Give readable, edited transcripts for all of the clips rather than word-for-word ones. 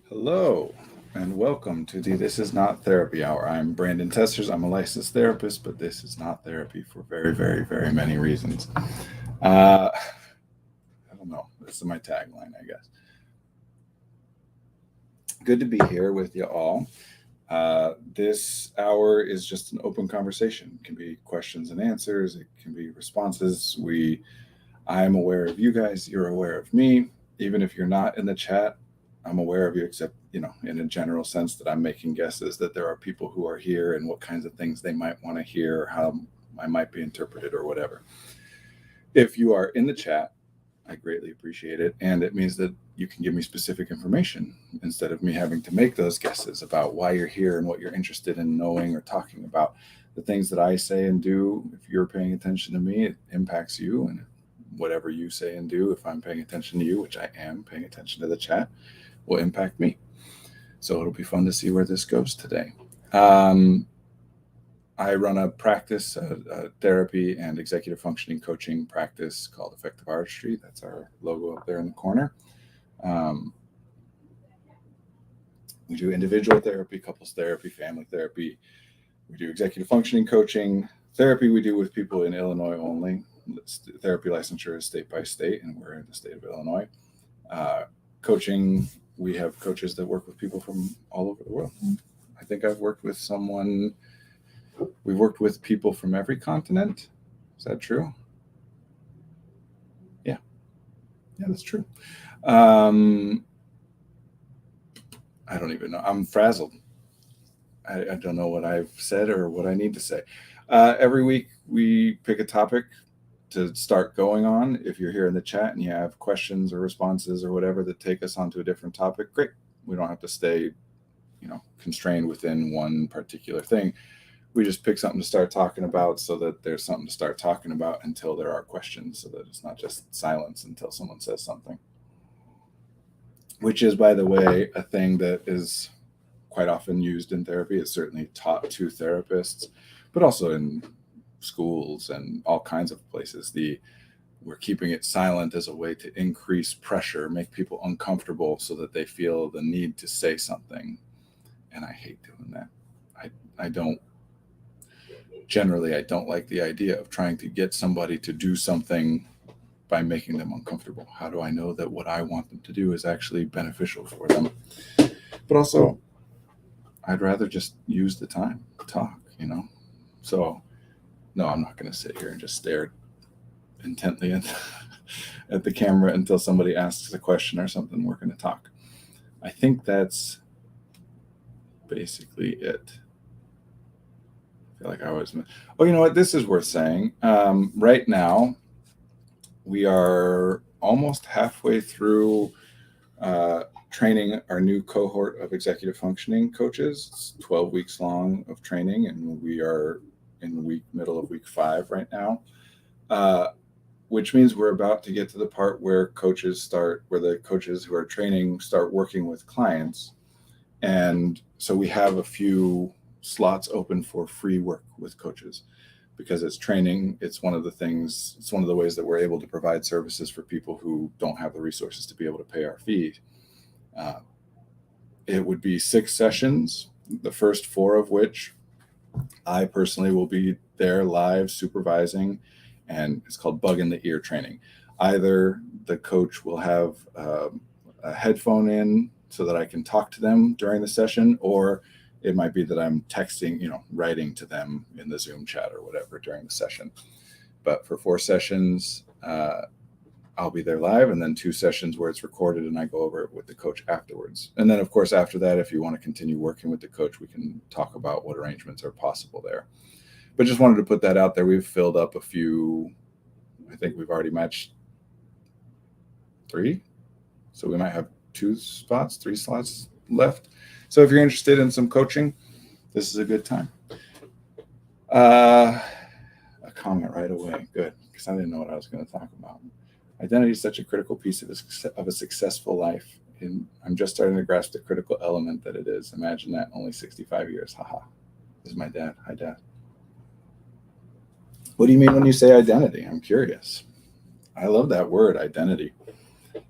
Hello, and welcome to the This Is Not Therapy Hour. I'm Brandon Testers. I'm a licensed therapist, but this is not therapy for very, very, very many reasons. I don't know. This is my tagline, I guess. Good to be here with you all. This hour is just an open conversation. It can be questions and answers. It can be responses. I'm aware of you guys. You're aware of me. Even if you're not in the chat, I'm aware of you, except, in a general sense that I'm making guesses that there are people who are here and what kinds of things they might want to hear, or how I might be interpreted or whatever. If you are in the chat, I greatly appreciate it. And it means that you can give me specific information instead of me having to make those guesses about why you're here and what you're interested in knowing or talking about. The things that I say and do, if you're paying attention to me, it impacts you. And whatever you say and do, if I'm paying attention to you, which I am paying attention to the chat, will impact me. So it'll be fun to see where this goes today. I run a practice, a therapy and executive functioning coaching practice called Effective Artistry. That's our logo up there in the corner. Um, we do individual therapy, couples therapy, family therapy. We do executive functioning coaching. Therapy we do with people in Illinois only. Therapy licensure is state by state, and we're in the state of Illinois. Coaching, we have coaches that work with people from all over the world. I think we've worked with people from every continent. Is that true? Yeah, that's true. I don't even know. I'm frazzled. I don't know what I've said or what I need to say. Every week we pick a topic to start going on. If you're here in the chat and you have questions or responses or whatever that take us onto a different topic, great. We don't have to stay, constrained within one particular thing. We just pick something to start talking about so that there's something to start talking about until there are questions, so that it's not just silence until someone says something. Which is, by the way, a thing that is quite often used in therapy. It's certainly taught to therapists, but also in schools and all kinds of places. We're keeping it silent as a way to increase pressure, make people uncomfortable so that they feel the need to say something. And I hate doing that. I don't like the idea of trying to get somebody to do something by making them uncomfortable. How do I know that what I want them to do is actually beneficial for them? But also, I'd rather just use the time to talk, So, no, I'm not going to sit here and just stare intently at the camera until somebody asks a question or something. We're going to talk. I think that's basically it. I feel like I always... Oh, you know what? This is worth saying. Right now, we are almost halfway through training our new cohort of executive functioning coaches. It's 12 weeks long of training, and we are in the middle of week 5 right now, which means we're about to get to the part where the coaches who are training start working with clients. And so we have a few slots open for free work with coaches. Because it's training, it's one of the ways that we're able to provide services for people who don't have the resources to be able to pay our fees. It would be 6 sessions, the first 4 of which I personally will be there live supervising, and it's called bug in the ear training. Either the coach will have a headphone in so that I can talk to them during the session, or it might be that I'm texting, writing to them in the Zoom chat or whatever during the session. But for 4 sessions, I'll be there live, and then 2 sessions where it's recorded and I go over it with the coach afterwards. And then, of course, after that, if you want to continue working with the coach, we can talk about what arrangements are possible there. But just wanted to put that out there. We've filled up a few. I think we've already matched 3. So we might have 3 slots left. So if you're interested in some coaching, this is a good time. A comment right away. Good, because I didn't know what I was going to talk about. Identity is such a critical piece of a successful life. And I'm just starting to grasp the critical element that it is. Imagine that, only 65 years. Haha. This is my dad. Hi, Dad. What do you mean when you say identity? I'm curious. I love that word, identity,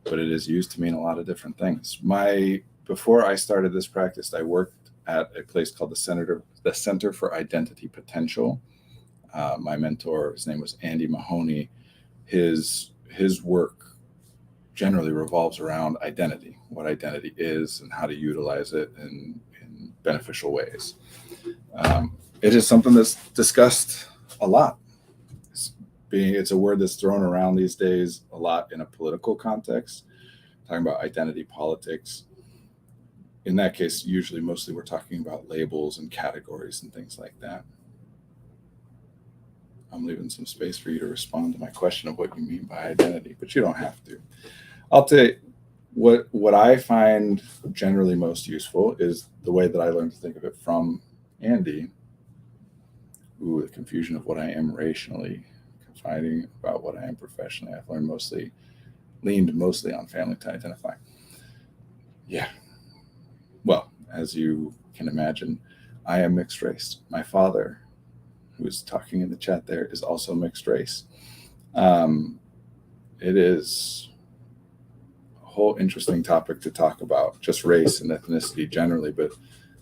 but it is used to mean a lot of different things. My before I started this practice, I worked at a place called the Center for Identity Potential. My mentor, his name was Andy Mahoney. His work generally revolves around identity, what identity is and how to utilize it in beneficial ways. It is something that's discussed a lot. It's a word that's thrown around these days a lot in a political context, talking about identity politics. In that case, usually mostly we're talking about labels and categories and things like that. I'm leaving some space for you to respond to my question of what you mean by identity, but you don't have to. I'll tell you what I find generally most useful is the way that I learned to think of it from Andy. Ooh, the confusion of what I am racially, confiding about what I am professionally. I've leaned mostly on family to identify. Yeah. Well, as you can imagine, I am mixed race. My father, who is talking in the chat there, is also mixed race. It is a whole interesting topic to talk about, just race and ethnicity generally, but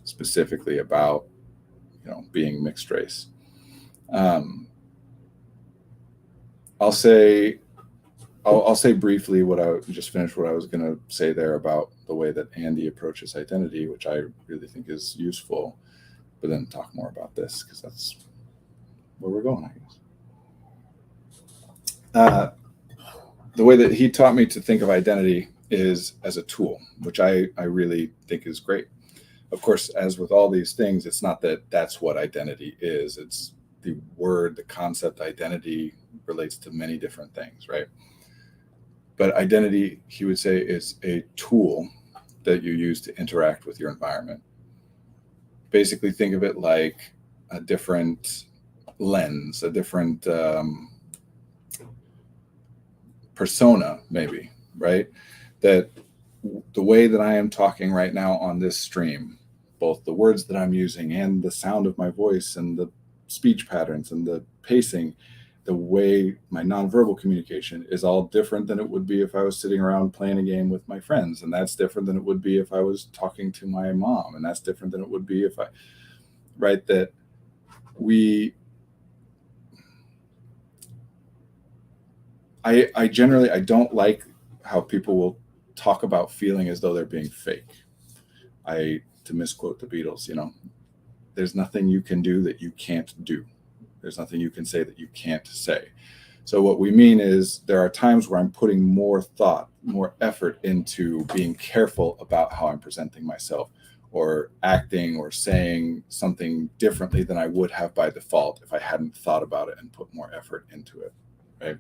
specifically about, being mixed race. I'll say briefly what I just finished what I was going to say there about the way that Andy approaches identity, which I really think is useful, but then talk more about this because that's where we're going, I guess. The way that he taught me to think of identity is as a tool, which I really think is great. Of course, as with all these things, it's not that that's what identity is. It's the word, the concept identity relates to many different things, right? But identity, he would say, is a tool that you use to interact with your environment. Basically, think of it like a different lens, a different persona, maybe, right? That the way that I am talking right now on this stream, both the words that I'm using and the sound of my voice and the speech patterns and the pacing, the way my nonverbal communication is all different than it would be if I was sitting around playing a game with my friends. And that's different than it would be if I was talking to my mom. And that's different than it would be if right? That I generally, I don't like how people will talk about feeling as though they're being fake. To misquote the Beatles, there's nothing you can do that you can't do. There's nothing you can say that you can't say. So what we mean is there are times where I'm putting more thought, more effort into being careful about how I'm presenting myself or acting or saying something differently than I would have by default if I hadn't thought about it and put more effort into it, right?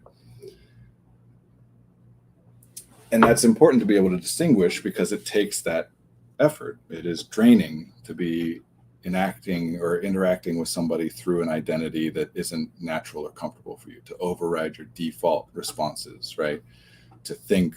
And that's important to be able to distinguish because it takes that effort. It is draining to be enacting or interacting with somebody through an identity that isn't natural or comfortable for you, to override your default responses, right? To think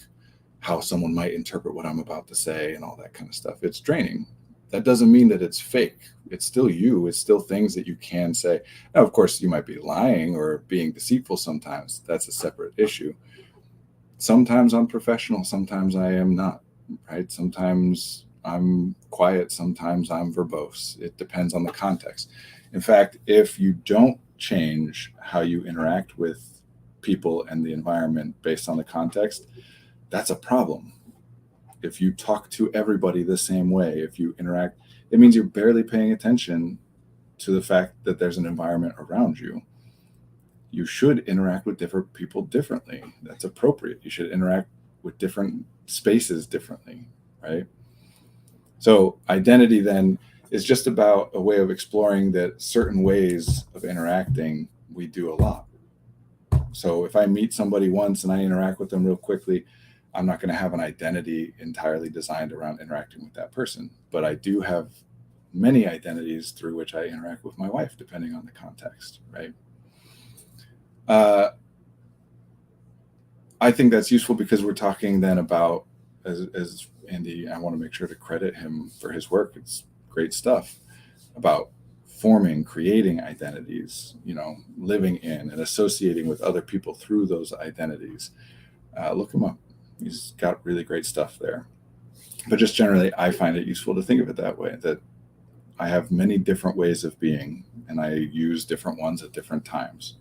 how someone might interpret what I'm about to say and all that kind of stuff. It's draining. That doesn't mean that it's fake. It's still you. It's still things that you can say. Now, of course, you might be lying or being deceitful sometimes. That's a separate issue. Sometimes I'm professional. Sometimes I am not, right? Sometimes I'm quiet. Sometimes I'm verbose. It depends on the context. In fact, if you don't change how you interact with people and the environment based on the context, that's a problem. If you talk to everybody the same way, if you interact, it means you're barely paying attention to the fact that there's an environment around you. You should interact with different people differently. That's appropriate. You should interact with different spaces differently, right? So identity then is just about a way of exploring that certain ways of interacting we do a lot. So if I meet somebody once and I interact with them real quickly, I'm not going to have an identity entirely designed around interacting with that person. But I do have many identities through which I interact with my wife, depending on the context, right? I think that's useful because we're talking then about, as Andy, I want to make sure to credit him for his work. It's great stuff about forming, creating identities, living in and associating with other people through those identities. Look him up. He's got really great stuff there. But just generally, I find it useful to think of it that way, that I have many different ways of being, and I use different ones at different times.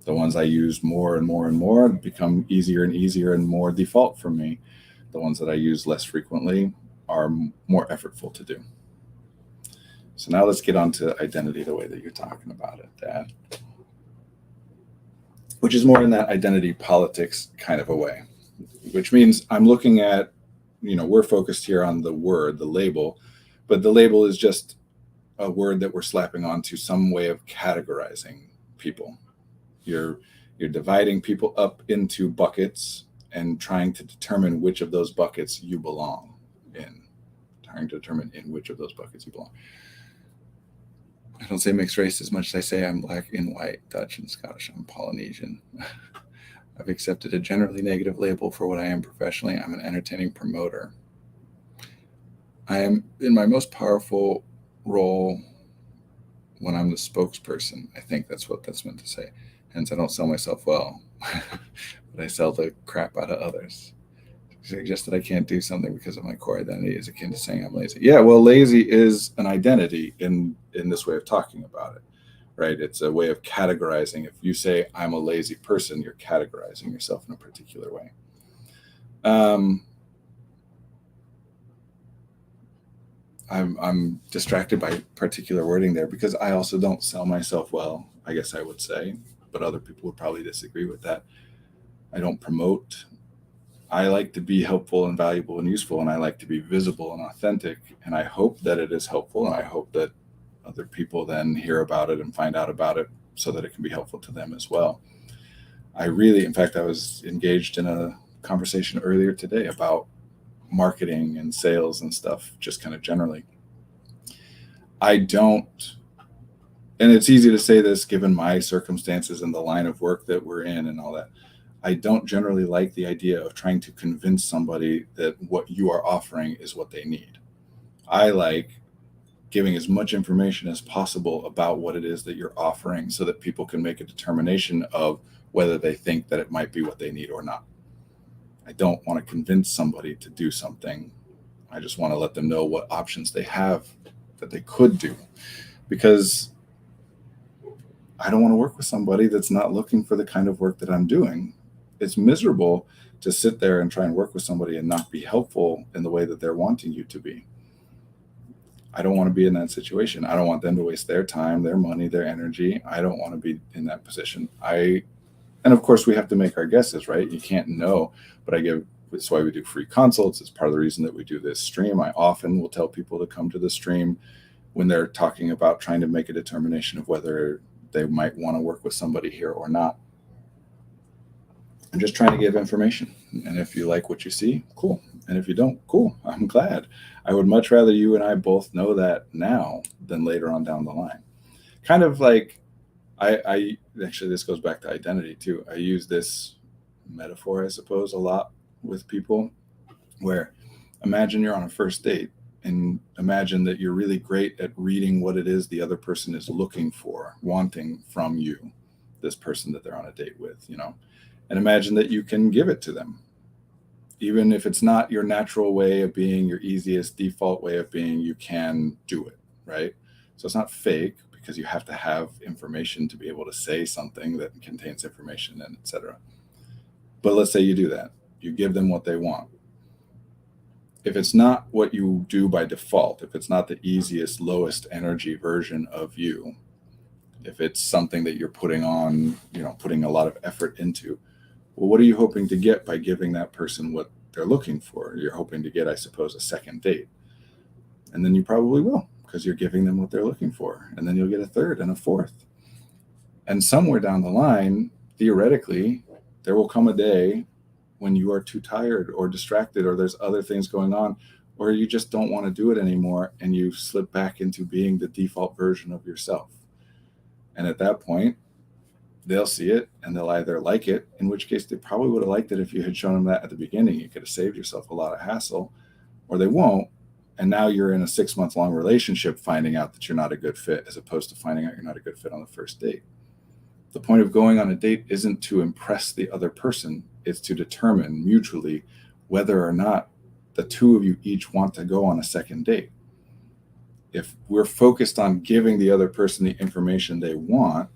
The ones I use more and more and more become easier and easier and more default for me. The ones that I use less frequently are more effortful to do. So now let's get on to identity the way that you're talking about it, Dad. Which is more in that identity politics kind of a way, which means I'm looking at, we're focused here on the word, the label, but the label is just a word that we're slapping onto some way of categorizing people. You're dividing people up into buckets and trying to determine which of those buckets you belong in. Trying to determine in which of those buckets you belong. I don't say mixed race as much as I say I'm Black and white, Dutch and Scottish. I'm Polynesian. I've accepted a generally negative label for what I am professionally. I'm an entertaining promoter. I am in my most powerful role when I'm the spokesperson. I think that's what that's meant to say. Hence, I don't sell myself well, but I sell the crap out of others. To suggest that I can't do something because of my core identity is akin to saying I'm lazy. Yeah, well, lazy is an identity in this way of talking about it, right? It's a way of categorizing. If you say I'm a lazy person, you're categorizing yourself in a particular way. I'm distracted by particular wording there because I also don't sell myself well, I guess I would say, but other people would probably disagree with that. I don't promote. I like to be helpful and valuable and useful, and I like to be visible and authentic, and I hope that it is helpful, and I hope that other people then hear about it and find out about it so that it can be helpful to them as well. In fact, I was engaged in a conversation earlier today about marketing and sales and stuff, just kind of generally. And it's easy to say this given my circumstances and the line of work that we're in and all that. I don't generally like the idea of trying to convince somebody that what you are offering is what they need. I like giving as much information as possible about what it is that you're offering so that people can make a determination of whether they think that it might be what they need or not. I don't want to convince somebody to do something. I just want to let them know what options they have that they could do, because I don't want to work with somebody that's not looking for the kind of work that I'm doing. It's miserable to sit there and try and work with somebody and not be helpful in the way that they're wanting you to be. I don't want to be in that situation. I don't want them to waste their time, their money, their energy. I don't want to be in that position. And of course we have to make our guesses, right? You can't know, but that's why we do free consults. It's part of the reason that we do this stream. I often will tell people to come to the stream when they're talking about trying to make a determination of whether they might want to work with somebody here or not. I'm just trying to give information. And if you like what you see, cool. And if you don't, cool. I'm glad. I would much rather you and I both know that now than later on down the line. Kind of like, I actually, this goes back to identity too. I use this metaphor, I suppose, a lot with people, where imagine you're on a first date and imagine that you're really great at reading what it is the other person is looking for, wanting from you, this person that they're on a date with, and imagine that you can give it to them. Even if it's not your natural way of being, your easiest default way of being, you can do it, right? So it's not fake, because you have to have information to be able to say something that contains information and etc. But let's say you do that. You give them what they want. If it's not what you do by default, if it's not the easiest, lowest energy version of you, if it's something that you're putting on, putting a lot of effort into, well, what are you hoping to get by giving that person what they're looking for? You're hoping to get, I suppose, a second date. And then you probably will, because you're giving them what they're looking for. And then you'll get a third and a fourth. And somewhere down the line, theoretically, there will come a day when you are too tired or distracted, or there's other things going on, or you just don't want to do it anymore, and you slip back into being the default version of yourself. And at that point, they'll see it and they'll either like it, in which case they probably would have liked it if you had shown them that at the beginning. You could have saved yourself a lot of hassle, or they won't. And now you're in a 6-month-long relationship finding out that you're not a good fit, as opposed to finding out you're not a good fit on the first date. The point of going on a date isn't to impress the other person. It's to determine mutually whether or not the two of you each want to go on a second date. If we're focused on giving the other person the information they want,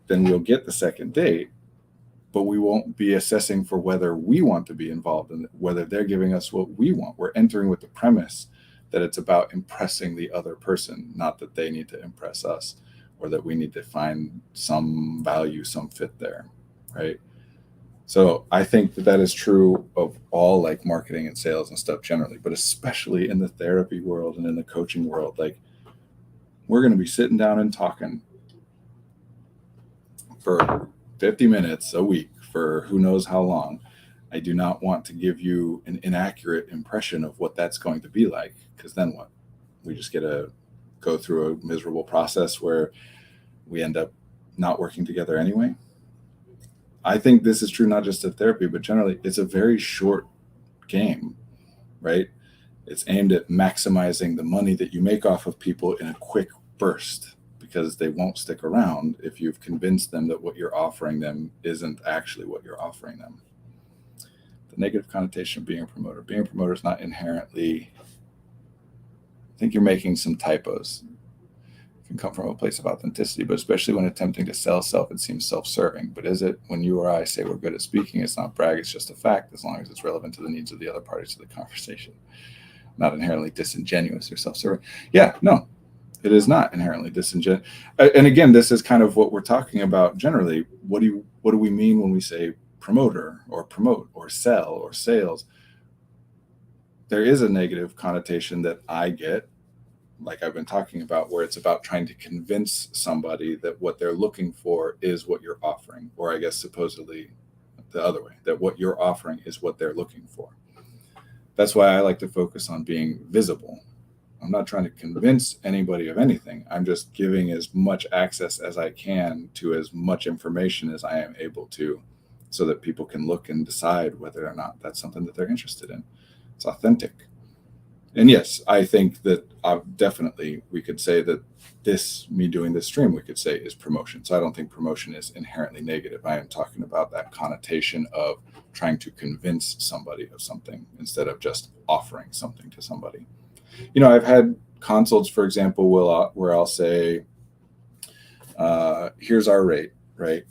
then we'll get the second date, but we won't be assessing for whether we want to be involved in it, whether they're giving us what we want. We're entering with the premise that it's about impressing the other person, not that they need to impress us or that we need to find some value, some fit there, right? So I think that is true of all like marketing and sales and stuff generally, but especially in the therapy world and in the coaching world. Like, we're going to be sitting down and talking for 50 minutes a week for who knows how long. I do not want to give you an inaccurate impression of what that's going to be like, because then what? We just get to go through a miserable process where we end up not working together anyway. I think this is true not just of therapy, but generally it's a very short game, right? It's aimed at maximizing the money that you make off of people in a quick burst, because they won't stick around if you've convinced them that what you're offering them isn't actually what you're offering them. The negative connotation of being a promoter. Being a promoter is not inherently, I think you're making some typos. It can come from a place of authenticity, but especially when attempting to sell self, it seems self-serving. But is it? When you or I say we're good at speaking, it's not brag, it's just a fact, as long as it's relevant to the needs of the other parties to the conversation. Not inherently disingenuous or self-serving. Yeah, no, it is not inherently disingenuous. And again, this is kind of what we're talking about generally. What do we mean when we say promoter or promote or sell or sales? There is a negative connotation that I get, like I've been talking about, where it's about trying to convince somebody that what they're looking for is what you're offering, or I guess supposedly the other way, that what you're offering is what they're looking for. That's why I like to focus on being visible. I'm not trying to convince anybody of anything. I'm just giving as much access as I can to as much information as I am able to, so that people can look and decide whether or not that's something that they're interested in. It's authentic. And yes, I think that definitely we could say that me doing this stream, we could say is promotion. So I don't think promotion is inherently negative. I am talking about that connotation of trying to convince somebody of something instead of just offering something to somebody. You know, I've had consults, for example, where I'll say, here's our rate, right?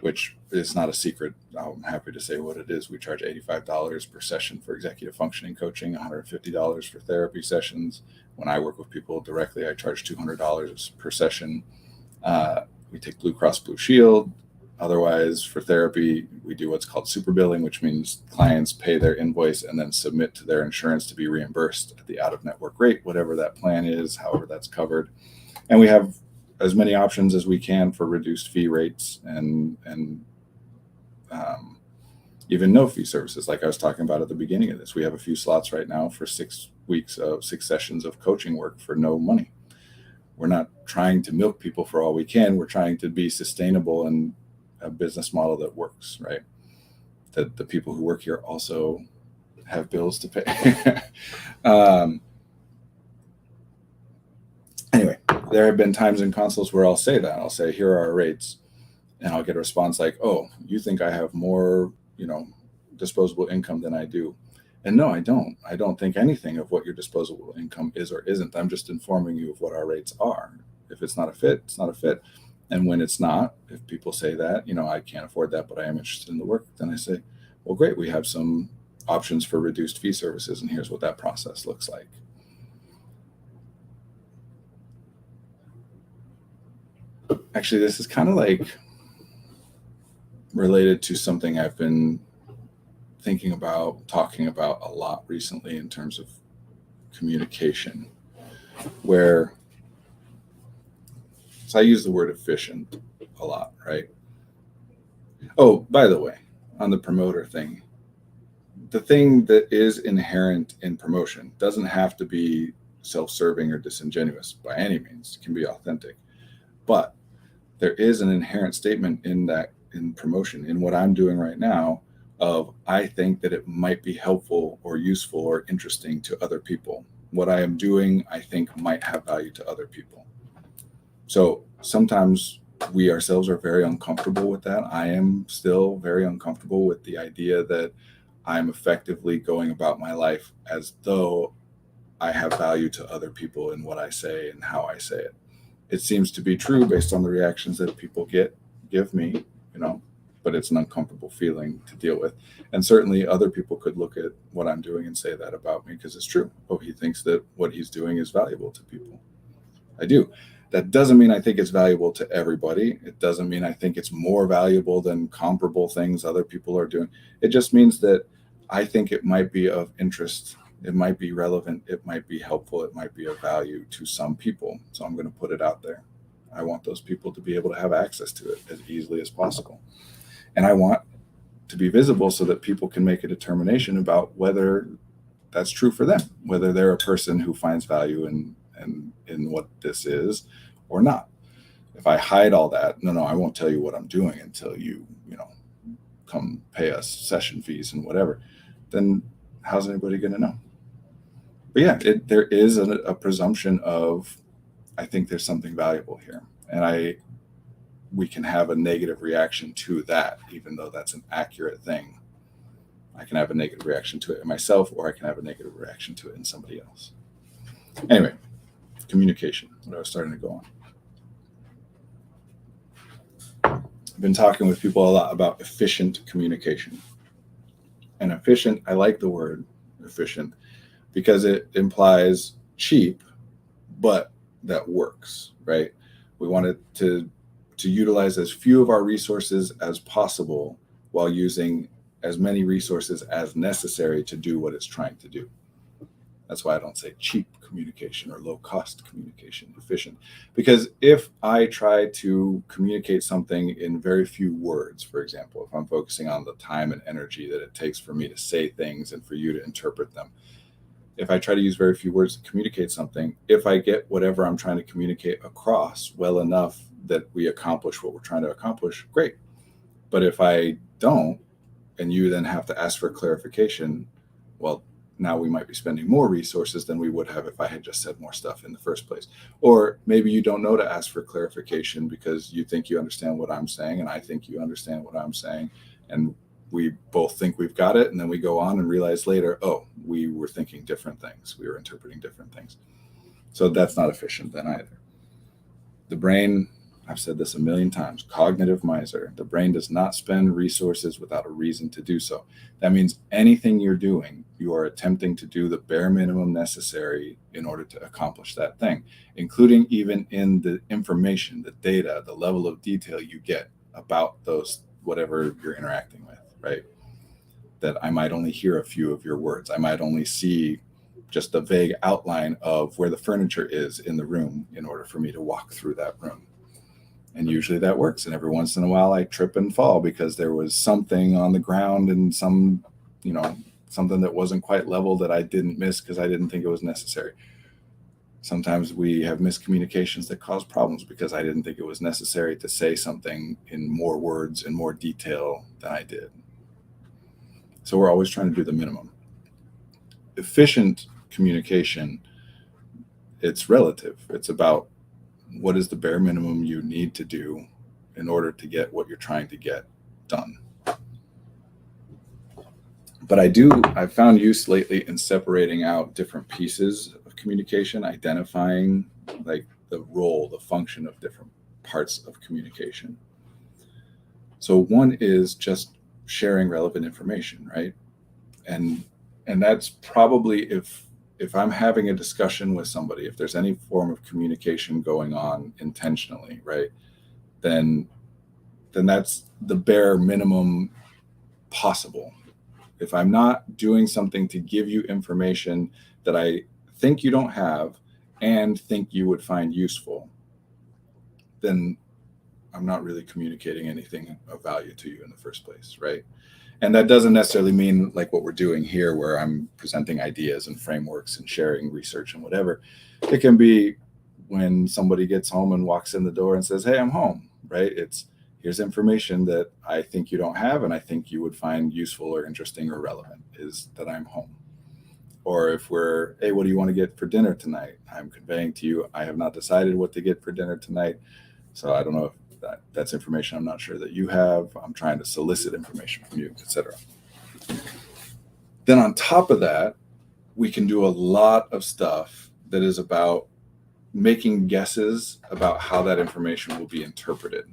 Which is not a secret. I'm happy to say what it is. We charge $85 per session for executive functioning coaching, $150 for therapy sessions. When I work with people directly, I charge $200 per session. We take Blue Cross Blue Shield. Otherwise, for therapy, we do what's called super billing, which means clients pay their invoice and then submit to their insurance to be reimbursed at the out-of-network rate, whatever that plan is, however that's covered. And we have as many options as we can for reduced fee rates and even no fee services, like I was talking about at the beginning of this. We have a few slots right now for 6 weeks of 6 sessions of coaching work for no money. We're not trying to milk people for all we can. We're trying to be sustainable and a business model that works, right? That the people who work here also have bills to pay. Anyway, there have been times in consults where I'll say that. I'll say, here are our rates. And I'll get a response like, oh, you think I have more, disposable income than I do. And no, I don't. I don't think anything of what your disposable income is or isn't. I'm just informing you of what our rates are. If it's not a fit, it's not a fit. And when it's not, if people say that, I can't afford that, but I am interested in the work, then I say, well, great, we have some options for reduced fee services, and here's what that process looks like. Actually, this is kind of like related to something I've been thinking about, talking about a lot recently in terms of communication, where, so I use the word efficient a lot, right? Oh, by the way, on the promoter thing, the thing that is inherent in promotion doesn't have to be self-serving or disingenuous by any means. It can be authentic, but there is an inherent statement in that, in promotion, in what I'm doing right now, of I think that it might be helpful or useful or interesting to other people. What I am doing, I think, might have value to other people. So sometimes we ourselves are very uncomfortable with that. I am still very uncomfortable with the idea that I'm effectively going about my life as though I have value to other people in what I say and how I say it. It seems to be true based on the reactions that people give me, but it's an uncomfortable feeling to deal with. And certainly other people could look at what I'm doing and say that about me because it's true. Oh, he thinks that what he's doing is valuable to people. I do. That doesn't mean I think it's valuable to everybody. It doesn't mean I think it's more valuable than comparable things other people are doing. It just means that I think it might be of interest. It might be relevant. It might be helpful. It might be of value to some people. So I'm going to put it out there. I want those people to be able to have access to it as easily as possible. And I want to be visible so that people can make a determination about whether that's true for them, whether they're a person who finds value in what this is or not. If I hide all that, no, I won't tell you what I'm doing until you come pay us session fees and whatever, then how's anybody going to know? But yeah, there is a presumption of, I think there's something valuable here. And we can have a negative reaction to that, even though that's an accurate thing. I can have a negative reaction to it in myself, or I can have a negative reaction to it in somebody else. Anyway, communication, what I was starting to go on. I've been talking with people a lot about efficient communication. And efficient, I like the word efficient because it implies cheap, but that works, right? We want it to utilize as few of our resources as possible while using as many resources as necessary to do what it's trying to do. That's why I don't say cheap communication or low cost communication, efficient. Because if I try to communicate something in very few words, for example, if I'm focusing on the time and energy that it takes for me to say things and for you to interpret them, if I try to use very few words to communicate something, if I get whatever I'm trying to communicate across well enough that we accomplish what we're trying to accomplish, great. But if I don't, and you then have to ask for clarification, well, now we might be spending more resources than we would have if I had just said more stuff in the first place. Or maybe you don't know to ask for clarification because you think you understand what I'm saying, and I think you understand what I'm saying, and we both think we've got it, and then we go on and realize later, oh, we were thinking different things. We were interpreting different things. So that's not efficient then either. The brain, I've said this a million times, cognitive miser. The brain does not spend resources without a reason to do so. That means anything you're doing, you are attempting to do the bare minimum necessary in order to accomplish that thing, including even in the information, the data, the level of detail you get about those, whatever you're interacting with, right? That I might only hear a few of your words. I might only see just a vague outline of where the furniture is in the room in order for me to walk through that room. And usually that works. And every once in a while I trip and fall because there was something on the ground and something that wasn't quite level that I didn't miss because I didn't think it was necessary. Sometimes we have miscommunications that cause problems because I didn't think it was necessary to say something in more words and more detail than I did. So we're always trying to do the minimum. Efficient communication, it's relative. It's about what is the bare minimum you need to do in order to get what you're trying to get done. But I've found use lately in separating out different pieces of communication, identifying like the role, the function of different parts of communication. So one is just sharing relevant information, right? And that's probably if I'm having a discussion with somebody, if there's any form of communication going on intentionally, right, then that's the bare minimum possible. If I'm not doing something to give you information that I think you don't have and think you would find useful, then I'm not really communicating anything of value to you in the first place, right? And that doesn't necessarily mean like what we're doing here, where I'm presenting ideas and frameworks and sharing research and whatever. It can be when somebody gets home and walks in the door and says, hey, I'm home, right? Here's information that I think you don't have and I think you would find useful or interesting or relevant, is that I'm home. Or if hey, what do you want to get for dinner tonight? I'm conveying to you, I have not decided what to get for dinner tonight. So I don't know if that's information I'm not sure that you have. I'm trying to solicit information from you, etc. Then on top of that, we can do a lot of stuff that is about making guesses about how that information will be interpreted,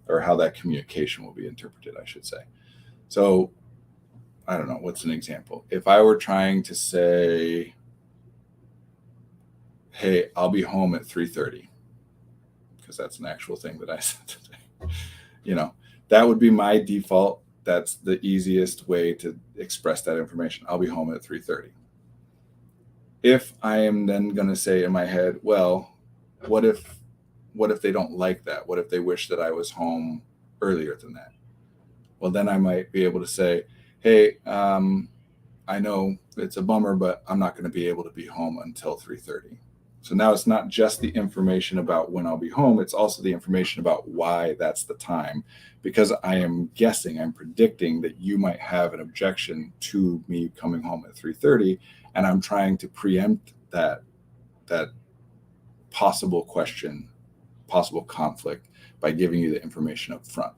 or how that communication will be interpreted, I should say. So I don't know, what's an example? If I were trying to say, hey, I'll be home at 3:30, because that's an actual thing that I said today. That would be my default. That's the easiest way to express that information. I'll be home at 3:30. If I am then going to say in my head, well, what if they don't like that? What if they wish that I was home earlier than that? Well, then I might be able to say, hey, I know it's a bummer, but I'm not going to be able to be home until 3:30. So now it's not just the information about when I'll be home, it's also the information about why that's the time, because I am guessing, I'm predicting that you might have an objection to me coming home at 3:30, and I'm trying to preempt that possible question, possible conflict, by giving you the information up front.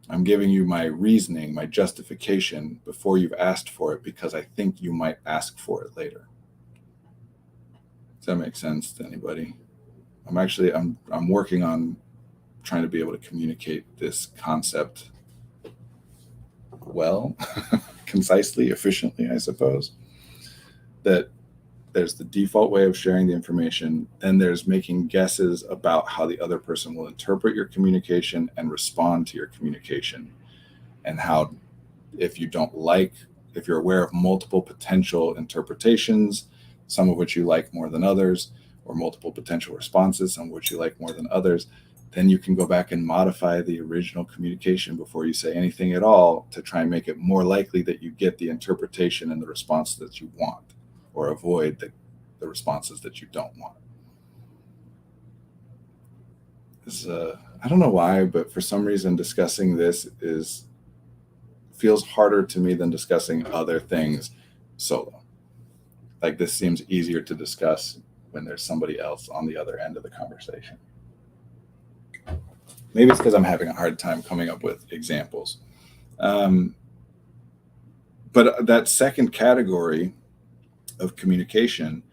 I'm giving you my reasoning, my justification before you've asked for it, because I think you might ask for it later. Does that make sense to anybody? I'm working on trying to be able to communicate this concept well, concisely, efficiently, I suppose. That there's the default way of sharing the information, then there's making guesses about how the other person will interpret your communication and respond to your communication, and how, if you're aware of multiple potential interpretations, some of which you like more than others, or multiple potential responses, some of which you like more than others, then you can go back and modify the original communication before you say anything at all, to try and make it more likely that you get the interpretation and the response that you want, or avoid the responses that you don't want. I don't know why, but for some reason discussing this feels harder to me than discussing other things solo. Like, this seems easier to discuss when there's somebody else on the other end of the conversation. Maybe it's because I'm having a hard time coming up with examples. But that second category of communication,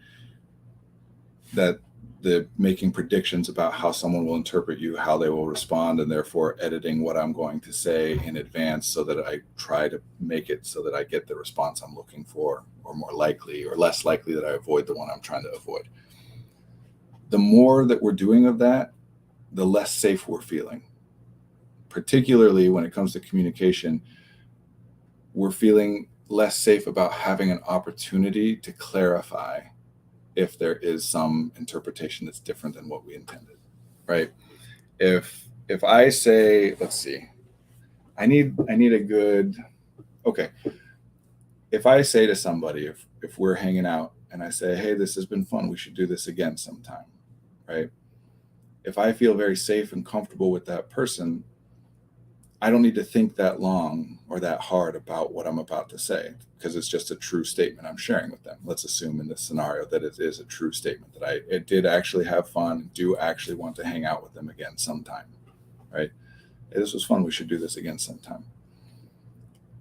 that the making predictions about how someone will interpret you, how they will respond, and therefore editing what I'm going to say in advance so that I try to make it so that I get the response I'm looking for, or more likely or less likely that I avoid the one I'm trying to avoid. The more that we're doing of that, the less safe we're feeling. Particularly when it comes to communication, we're feeling less safe about having an opportunity to clarify if there is some interpretation that's different than what we intended, right? If I say, let's see, I need a good, okay. If I say to somebody, if we're hanging out and I say, hey, this has been fun, we should do this again sometime, right? If I feel very safe and comfortable with that person, I don't need to think that long or that hard about what I'm about to say, because it's just a true statement I'm sharing with them. Let's assume in this scenario that it is a true statement, that I did actually have fun, do actually want to hang out with them again sometime, right? Hey, this was fun, we should do this again sometime.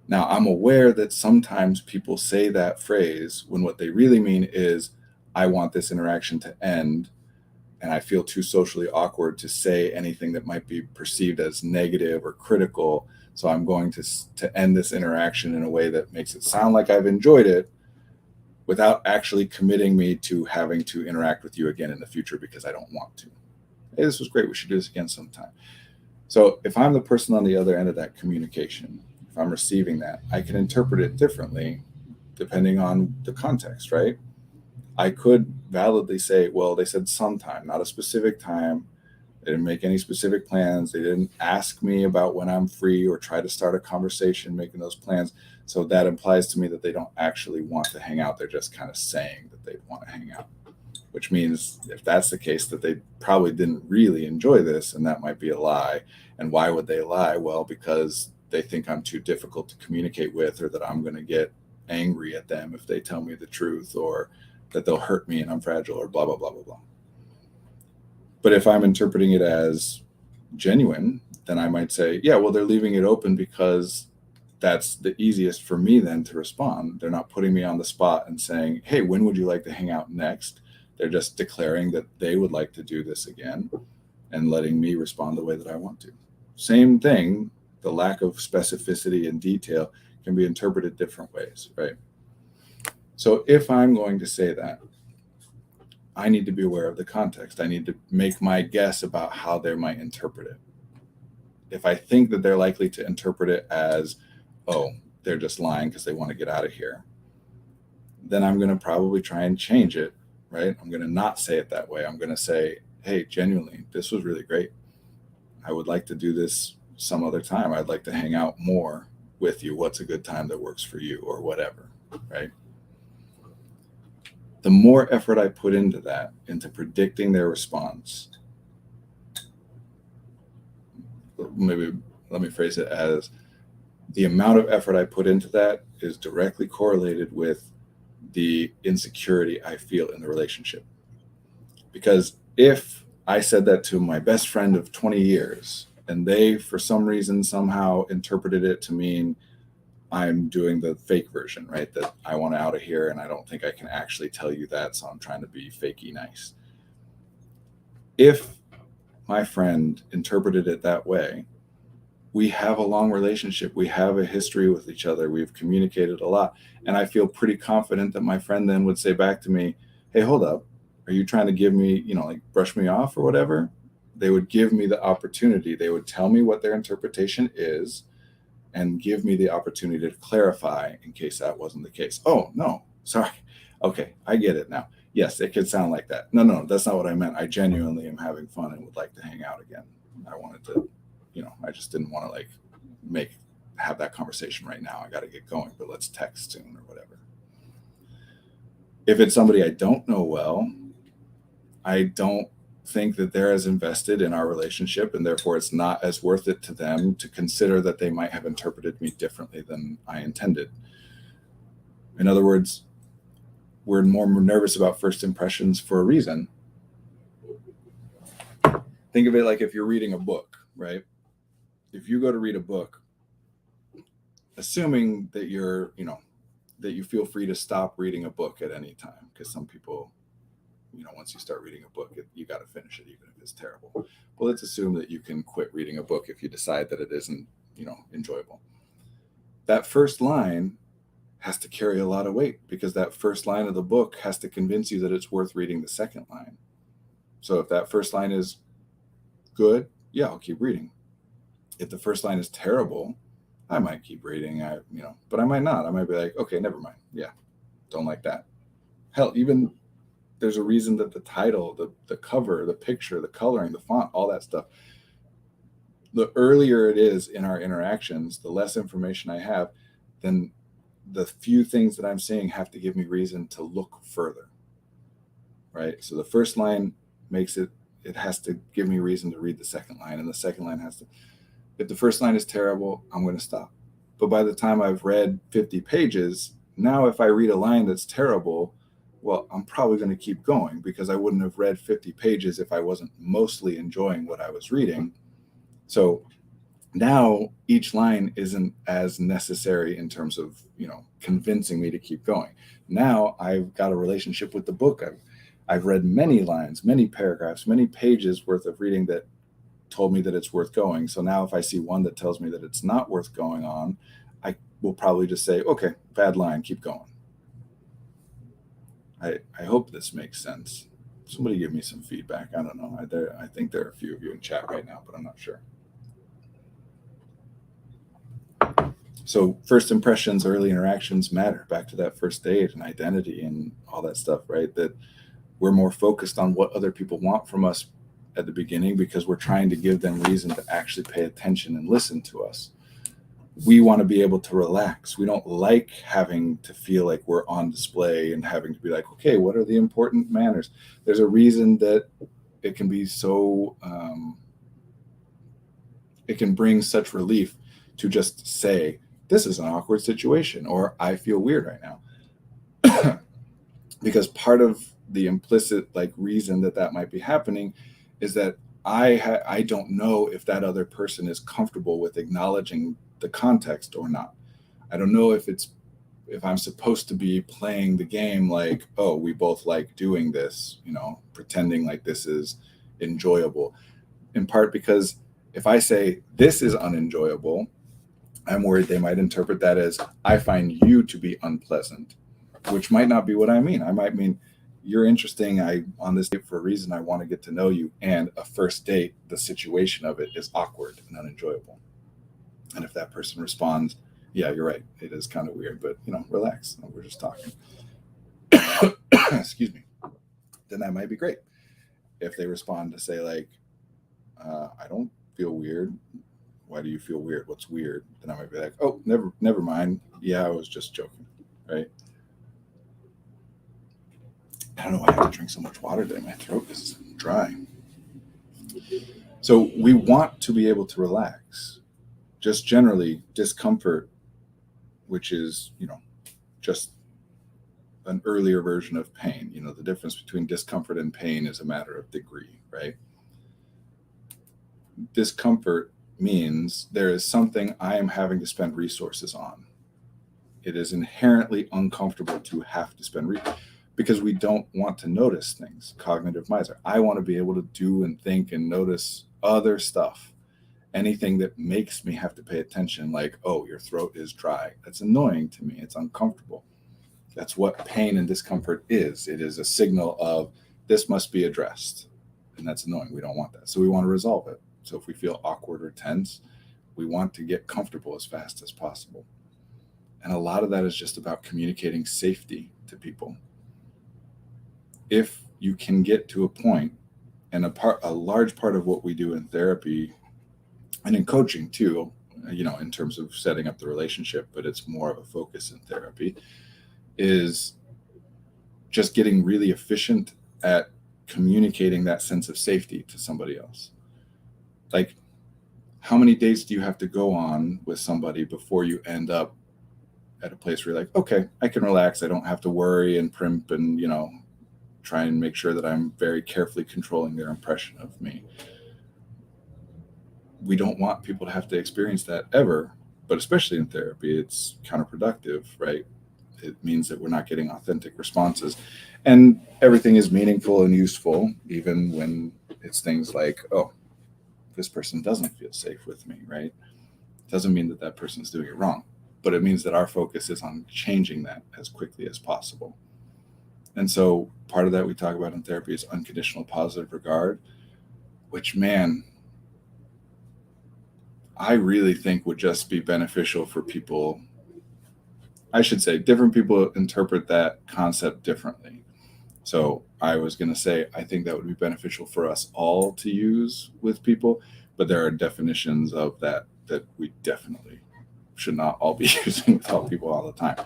Now, I'm aware that sometimes people say that phrase when what they really mean is, I want this interaction to end, and I feel too socially awkward to say anything that might be perceived as negative or critical. So I'm going to end this interaction in a way that makes it sound like I've enjoyed it, without actually committing me to having to interact with you again in the future, because I don't want to. Hey, this was great, we should do this again sometime. So if I'm the person on the other end of that communication, if I'm receiving that, I can interpret it differently depending on the context, right? I could validly say, well, they said sometime, not a specific time. They didn't make any specific plans. They didn't ask me about when I'm free or try to start a conversation making those plans. So that implies to me that they don't actually want to hang out. They're just kind of saying that they want to hang out, which means if that's the case, that they probably didn't really enjoy this, and that might be a lie. And why would they lie? Well, because they think I'm too difficult to communicate with, or that I'm going to get angry at them if they tell me the truth, or that they'll hurt me and I'm fragile, or blah, blah, blah, blah, blah. But if I'm interpreting it as genuine, then I might say, yeah, well, they're leaving it open because that's the easiest for me then to respond. They're not putting me on the spot and saying, hey, when would you like to hang out next? They're just declaring that they would like to do this again and letting me respond the way that I want to. Same thing, the lack of specificity and detail can be interpreted different ways, right? So if I'm going to say that, I need to be aware of the context. I need to make my guess about how they might interpret it. If I think that they're likely to interpret it as, oh, they're just lying because they want to get out of here, then I'm going to probably try and change it, right? I'm going to not say it that way. I'm going to say, hey, genuinely, this was really great. I would like to do this some other time. I'd like to hang out more with you. What's a good time that works for you, or whatever, right? The more effort I put into that, into predicting their response, maybe let me phrase it as, the amount of effort I put into that is directly correlated with the insecurity I feel in the relationship. Because if I said that to my best friend of 20 years and they, for some reason, somehow interpreted it to mean I'm doing the fake version, right? That I want out of here and I don't think I can actually tell you that, so I'm trying to be fakey nice. If my friend interpreted it that way, we have a long relationship. We have a history with each other. We've communicated a lot. And I feel pretty confident that my friend then would say back to me, hey, hold up. Are you trying to give me, like brush me off or whatever? They would give me the opportunity. They would tell me what their interpretation is and give me the opportunity to clarify in case that wasn't the case. Oh, no, sorry. Okay, I get it now. Yes, it could sound like that. No, that's not what I meant. I genuinely am having fun and would like to hang out again. I wanted to, I just didn't want to have that conversation right now. I got to get going, but let's text soon or whatever. If it's somebody I don't know well, I don't think that they're as invested in our relationship, and therefore it's not as worth it to them to consider that they might have interpreted me differently than I intended. In other words, we're more nervous about first impressions for a reason. Think of it like if you're reading a book, right? If you go to read a book, assuming that that you feel free to stop reading a book at any time, because some people, once you start reading a book, you got to finish it, even if it's terrible. Well, let's assume that you can quit reading a book if you decide that it isn't, enjoyable. That first line has to carry a lot of weight, because that first line of the book has to convince you that it's worth reading the second line. So if that first line is good, yeah, I'll keep reading. If the first line is terrible, I might keep reading, but I might not. I might be like, okay, never mind. Yeah, don't like that. Hell, even there's a reason that the title, the cover, the picture, the coloring, the font, all that stuff, the earlier it is in our interactions, the less information I have, then the few things that I'm seeing have to give me reason to look further, right? So the first line makes it has to give me reason to read the second line, and the second line has to. If the first line is terrible, I'm going to stop. But by the time I've read 50 pages, now if I read a line that's terrible, well, I'm probably going to keep going, because I wouldn't have read 50 pages if I wasn't mostly enjoying what I was reading. So now each line isn't as necessary in terms of, convincing me to keep going. Now I've got a relationship with the book. I've read many lines, many paragraphs, many pages worth of reading that told me that it's worth going. So now if I see one that tells me that it's not worth going on, I will probably just say, okay, bad line, keep going. I hope this makes sense. Somebody give me some feedback. I don't know. I think there are a few of you in chat right now, but I'm not sure. So first impressions, early interactions matter. Back to that first date and identity and all that stuff, right? That we're more focused on what other people want from us at the beginning, because we're trying to give them reason to actually pay attention and listen to us. We want to be able to relax. We don't like having to feel like we're on display and having to be like, okay, what are the important manners? There's a reason that it can be so, it can bring such relief to just say, this is an awkward situation, or I feel weird right now. Because part of the implicit reason that might be happening is that I don't know if that other person is comfortable with acknowledging the context or not. I don't know if I'm supposed to be playing the game like, oh, we both like doing this, pretending like this is enjoyable. In part because if I say this is unenjoyable, I'm worried they might interpret that as I find you to be unpleasant, which might not be what I mean. I might mean you're interesting. On this date for a reason, I want to get to know you. And a first date, the situation of it is awkward and unenjoyable. And if that person responds, yeah, you're right, it is kind of weird, but relax. We're just talking. Excuse me. Then that might be great. If they respond to say like, I don't feel weird. Why do you feel weird? What's weird? Then I might be like, oh, never mind. Yeah, I was just joking, right? I don't know why I have to drink so much water today. My throat is dry. So we want to be able to relax. Just generally, discomfort, which is, just an earlier version of pain. The difference between discomfort and pain is a matter of degree, right? Discomfort means there is something I am having to spend resources on. It is inherently uncomfortable to have to spend because we don't want to notice things. Cognitive miser. I want to be able to do and think and notice other stuff. Anything that makes me have to pay attention, like, oh, your throat is dry. That's annoying to me. It's uncomfortable. That's what pain and discomfort is. It is a signal of this must be addressed. And that's annoying. We don't want that. So we want to resolve it. So if we feel awkward or tense, we want to get comfortable as fast as possible. And a lot of that is just about communicating safety to people. If you can get to a point, and a large part of what we do in therapy and in coaching too, in terms of setting up the relationship, but it's more of a focus in therapy, is just getting really efficient at communicating that sense of safety to somebody else. Like, how many dates do you have to go on with somebody before you end up at a place where you're like, okay, I can relax. I don't have to worry and primp and, try and make sure that I'm very carefully controlling their impression of me. We don't want people to have to experience that ever, but especially in therapy, it's counterproductive, right? It means that we're not getting authentic responses, and everything is meaningful and useful, even when it's things like, oh, this person doesn't feel safe with me, right? Doesn't mean that person's doing it wrong, but it means that our focus is on changing that as quickly as possible. And so part of that we talk about in therapy is unconditional positive regard, which, man, I really think would just be beneficial for people. I should say different people interpret that concept differently. So I was going to say, I think that would be beneficial for us all to use with people, but there are definitions of that we definitely should not all be using with all people all the time.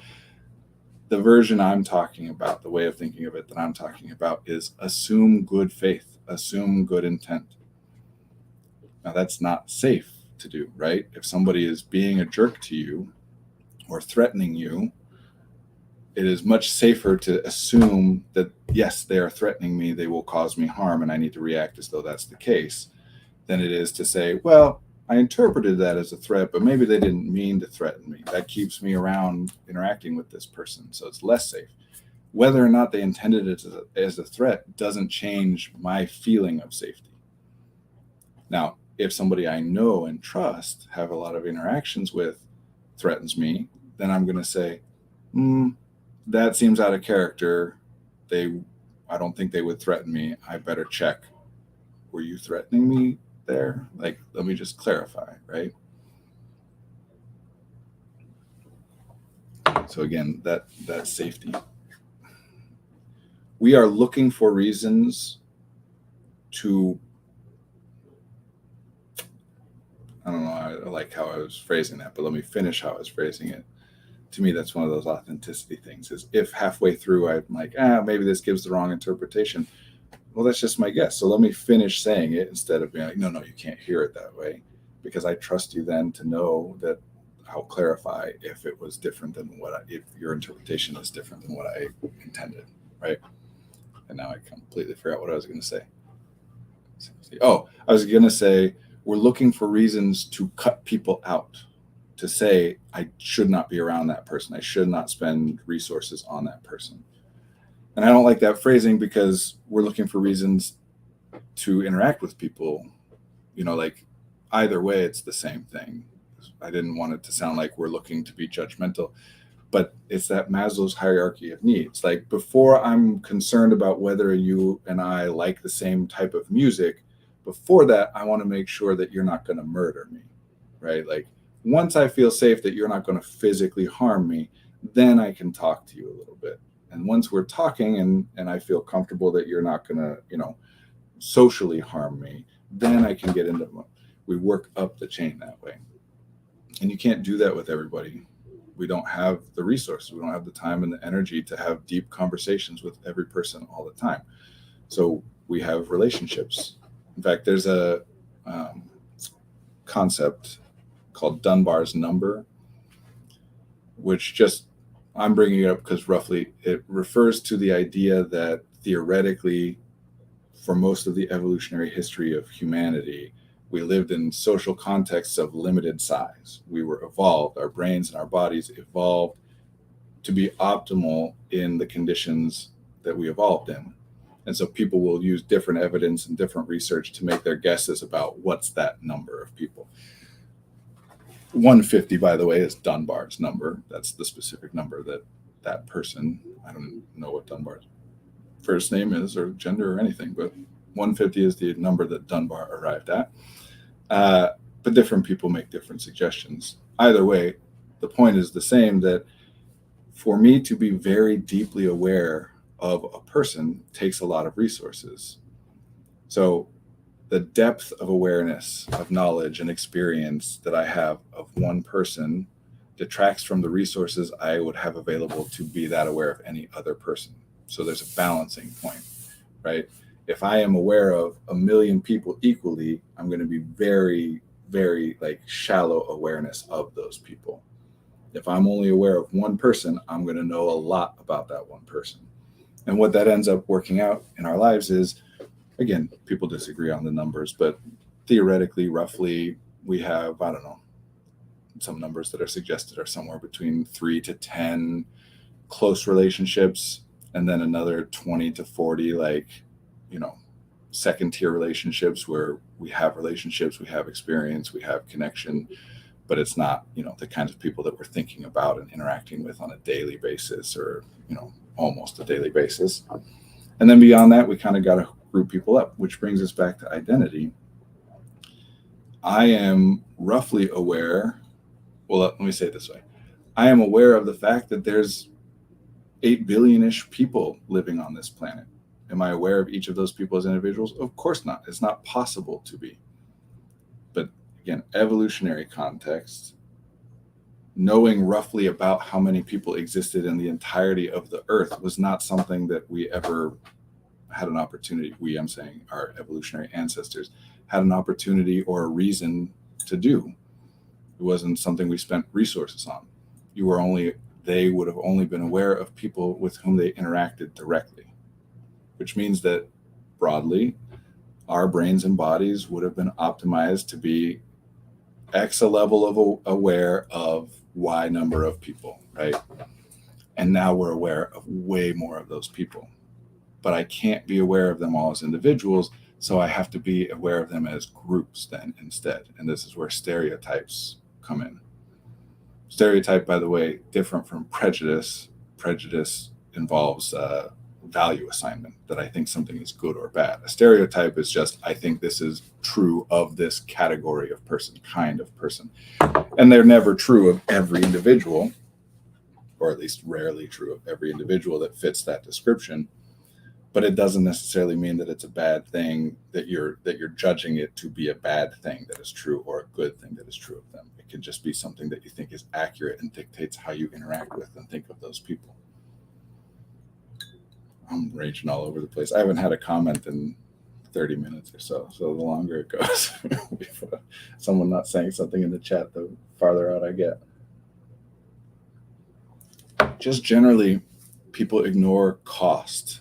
The version I'm talking about, the way of thinking of it that I'm talking about, is assume good faith, assume good intent. Now, that's not safe to do, right? If somebody is being a jerk to you or threatening you, it is much safer to assume that, yes, they are threatening me, they will cause me harm, and I need to react as though that's the case, than it is to say, well, I interpreted that as a threat, but maybe they didn't mean to threaten me. That keeps me around interacting with this person, so it's less safe. Whether or not they intended it as a threat doesn't change my feeling of safety. Now, if somebody I know and trust, have a lot of interactions with, threatens me, then I'm going to say, that seems out of character. I don't think they would threaten me. I better check. Were you threatening me there? Like, let me just clarify, right? So again, that safety. We are looking for reasons to, I don't know, I like how I was phrasing that, but let me finish how I was phrasing it. To me, that's one of those authenticity things, is if halfway through I'm like, maybe this gives the wrong interpretation, well, that's just my guess. So let me finish saying it instead of being like, no, you can't hear it that way, because I trust you then to know that I'll clarify if it was different than if your interpretation is different than what I intended, right? And now I completely forgot what I was going to say. Oh, I was going to say, we're looking for reasons to cut people out. to say, I should not be around that person. I should not spend resources on that person. And I don't like that phrasing because we're looking for reasons to interact with people. Like either way, it's the same thing. I didn't want it to sound like we're looking to be judgmental, but it's that Maslow's hierarchy of needs. Like before I'm concerned about whether you and I like the same type of music, before that, I want to make sure that you're not going to murder me, right? Like once I feel safe that you're not going to physically harm me, then I can talk to you a little bit. And once we're talking and I feel comfortable that you're not going to, socially harm me, then I can get into, we work up the chain that way. And you can't do that with everybody. We don't have the resources. We don't have the time and the energy to have deep conversations with every person all the time. So we have relationships. In fact, there's a concept called Dunbar's number, which I'm bringing it up because roughly it refers to the idea that theoretically, for most of the evolutionary history of humanity, we lived in social contexts of limited size. We were evolved, our brains and our bodies evolved to be optimal in the conditions that we evolved in. And so people will use different evidence and different research to make their guesses about what's that number of people. 150, by the way, is Dunbar's number. That's the specific number that person, I don't know what Dunbar's first name is or gender or anything, but 150 is the number that Dunbar arrived at. But different people make different suggestions. Either way, the point is the same, that for me to be very deeply aware of a person takes a lot of resources. So the depth of awareness, of knowledge and experience that I have of one person detracts from the resources I would have available to be that aware of any other person. So there's a balancing point, right? If I am aware of 1 million people equally, I'm going to be very, very shallow awareness of those people. If I'm only aware of one person, I'm going to know a lot about that one person. And what that ends up working out in our lives is, again, people disagree on the numbers, but theoretically, roughly, we have, I don't know, some numbers that are suggested are somewhere between 3 to 10 close relationships, and then another 20 to 40, second tier relationships where we have relationships, we have experience, we have connection, but it's not, the kinds of people that we're thinking about and interacting with on a daily basis or, almost a daily basis. And then beyond that, we kind of got to group people up, which brings us back to identity. I am roughly aware, well, let me say it this way. I am aware of the fact that there's 8 billion-ish people living on this planet. Am I aware of each of those people as individuals? Of course not. It's not possible to be. But again, evolutionary context, knowing roughly about how many people existed in the entirety of the earth was not something that we ever had an opportunity, I'm saying our evolutionary ancestors, had an opportunity or a reason to do. It wasn't something we spent resources on. They would have only been aware of people with whom they interacted directly, which means that broadly, our brains and bodies would have been optimized to be X a level of aware of Y number of people, right? And now we're aware of way more of those people. But I can't be aware of them all as individuals, so I have to be aware of them as groups then instead. And this is where stereotypes come in. Stereotype, by the way, different from prejudice. Prejudice involves value assignment, that I think something is good or bad. A stereotype is just, I think this is true of this category of person, kind of person. And they're never true of every individual, or at least rarely true of every individual that fits that description. But it doesn't necessarily mean that it's a bad thing, that you're judging it to be a bad thing that is true or a good thing that is true of them. It can just be something that you think is accurate and dictates how you interact with and think of those people. I'm raging all over the place. I haven't had a comment in 30 minutes or so. So the longer it goes, someone not saying something in the chat, the farther out I get. Just generally, people ignore cost.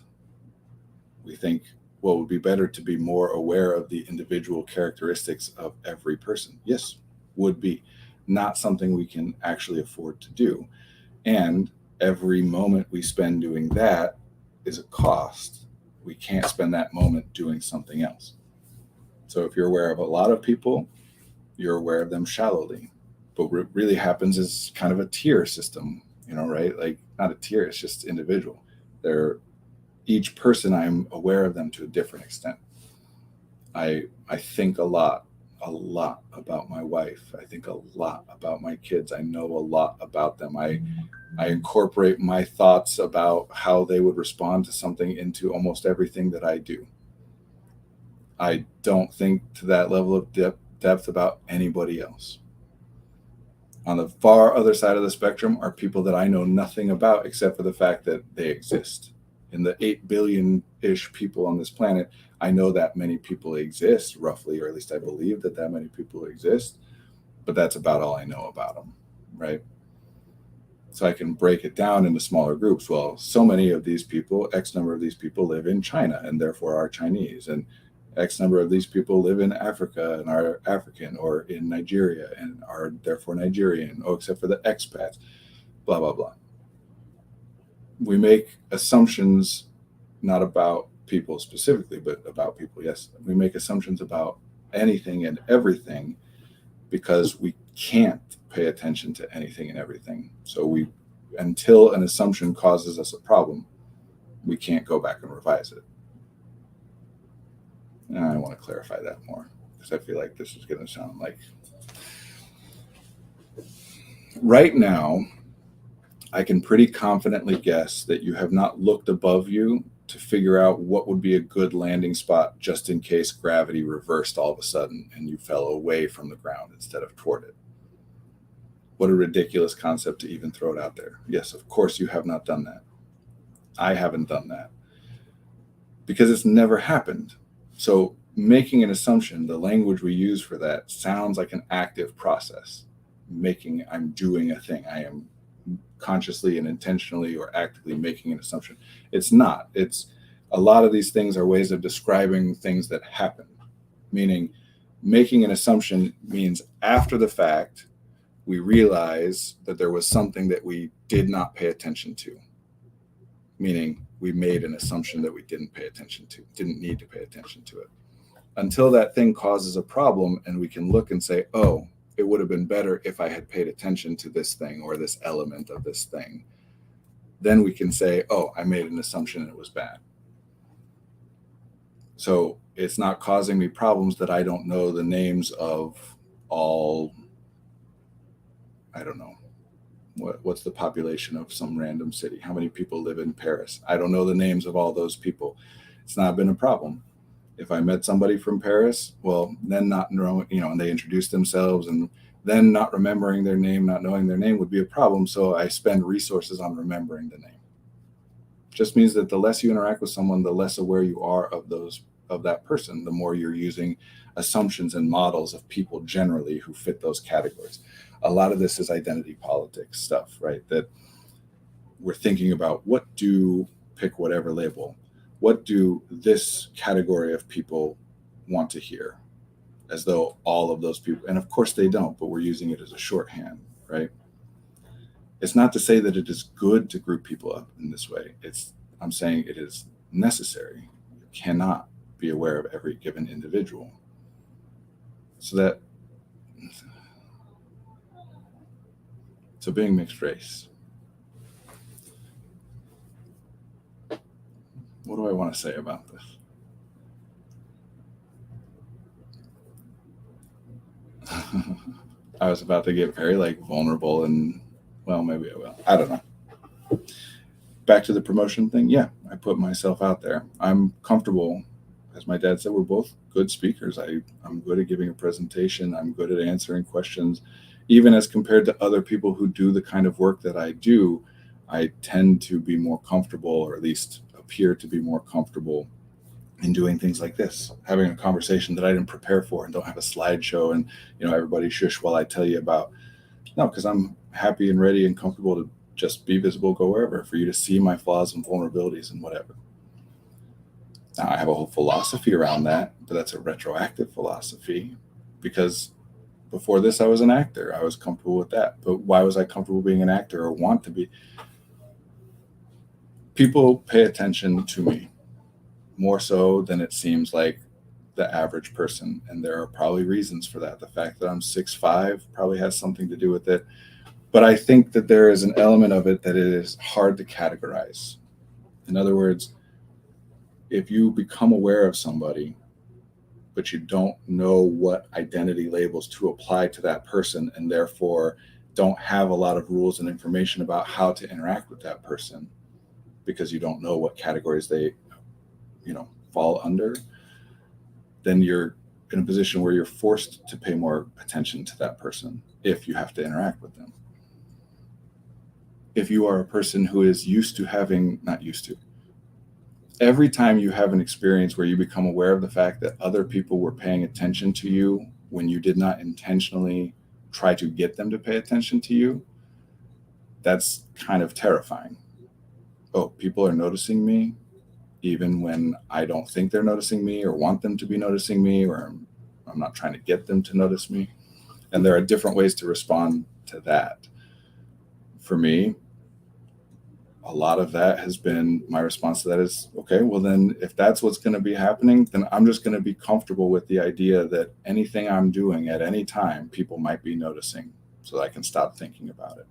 We think, well, it would be better to be more aware of the individual characteristics of every person. Yes, would be. not something we can actually afford to do. And every moment we spend doing that is a cost. We can't spend that moment doing something else. So if you're aware of a lot of people, you're aware of them shallowly. But what really happens is kind of a tier system, right? Like not a tier, it's just individual. They're each person, I'm aware of them to a different extent. I think a lot about my wife. I think a lot about my kids. I know a lot about them. I incorporate my thoughts about how they would respond to something into almost everything that I do. I don't think to that level of depth about anybody else. On the far other side of the spectrum are people that I know nothing about except for the fact that they exist. In the 8 billion-ish people on this planet, I know that many people exist, roughly, or at least I believe that many people exist, but that's about all I know about them, right? So I can break it down into smaller groups. Well, so many of these people, X number of these people live in China and therefore are Chinese, and X number of these people live in Africa and are African, or in Nigeria and are therefore Nigerian, except for the expats, blah, blah, blah. We make assumptions not about people specifically, but about people, yes. We make assumptions about anything and everything because we can't pay attention to anything and everything. So until an assumption causes us a problem, we can't go back and revise it. And I want to clarify that more because I feel like this is going to sound like right now, I can pretty confidently guess that you have not looked above you to figure out what would be a good landing spot just in case gravity reversed all of a sudden and you fell away from the ground instead of toward it. What a ridiculous concept to even throw it out there. Yes, of course you have not done that. I haven't done that because it's never happened. So making an assumption, the language we use for that sounds like an active process. I'm doing a thing. I am consciously and intentionally or actively making an assumption. It's not. It's a lot of these things are ways of describing things that happen, meaning making an assumption means after the fact, we realize that there was something that we did not pay attention to, meaning we made an assumption that we didn't need to pay attention to it. Until that thing causes a problem and we can look and say, oh, it would have been better if I had paid attention to this thing or this element of this thing. Then we can say, oh, I made an assumption and it was bad. So it's not causing me problems that I don't know the names of all, I don't know, what's the population of some random city? How many people live in Paris? I don't know the names of all those people. It's not been a problem. If I met somebody from Paris, well, then not knowing, and they introduced themselves and then not remembering their name, not knowing their name would be a problem. So I spend resources on remembering the name. Just means that the less you interact with someone, the less aware you are of that person, the more you're using assumptions and models of people generally who fit those categories. A lot of this is identity politics stuff, right? That we're thinking about pick whatever label. What do this category of people want to hear? As though all of those people, and of course they don't, but we're using it as a shorthand, right? It's not to say that it is good to group people up in this way. I'm saying it is necessary. You cannot be aware of every given individual. So being mixed race. What do I want to say about this? I was about to get very vulnerable and, well, maybe I will. I don't know. Back to the promotion thing. Yeah, I put myself out there. I'm comfortable. As my dad said, we're both good speakers. I'm good at giving a presentation. I'm good at answering questions. Even as compared to other people who do the kind of work that I do, I tend to be more comfortable, or at least appear to be more comfortable in doing things like this, having a conversation that I didn't prepare for and don't have a slideshow and, everybody shush while I tell you about. No, because I'm happy and ready and comfortable to just be visible, go wherever, for you to see my flaws and vulnerabilities and whatever. Now, I have a whole philosophy around that, but that's a retroactive philosophy because Before this, I was an actor. I was comfortable with that. But why was I comfortable being an actor or want to be? People pay attention to me more so than it seems like the average person. And there are probably reasons for that. The fact that I'm 6'5" probably has something to do with it. But I think that there is an element of it that it is hard to categorize. In other words, if you become aware of somebody, but you don't know what identity labels to apply to that person, and therefore don't have a lot of rules and information about how to interact with that person because you don't know what categories they, fall under, then you're in a position where you're forced to pay more attention to that person if you have to interact with them. If you are a person who is every time you have an experience where you become aware of the fact that other people were paying attention to you when you did not intentionally try to get them to pay attention to you, that's kind of terrifying. Oh, people are noticing me even when I don't think they're noticing me or want them to be noticing me, or I'm not trying to get them to notice me. And there are different ways to respond to that. For me, a lot of that has been, my response to that is, okay, well then if that's what's going to be happening, then I'm just going to be comfortable with the idea that anything I'm doing at any time, people might be noticing, so that I can stop thinking about it.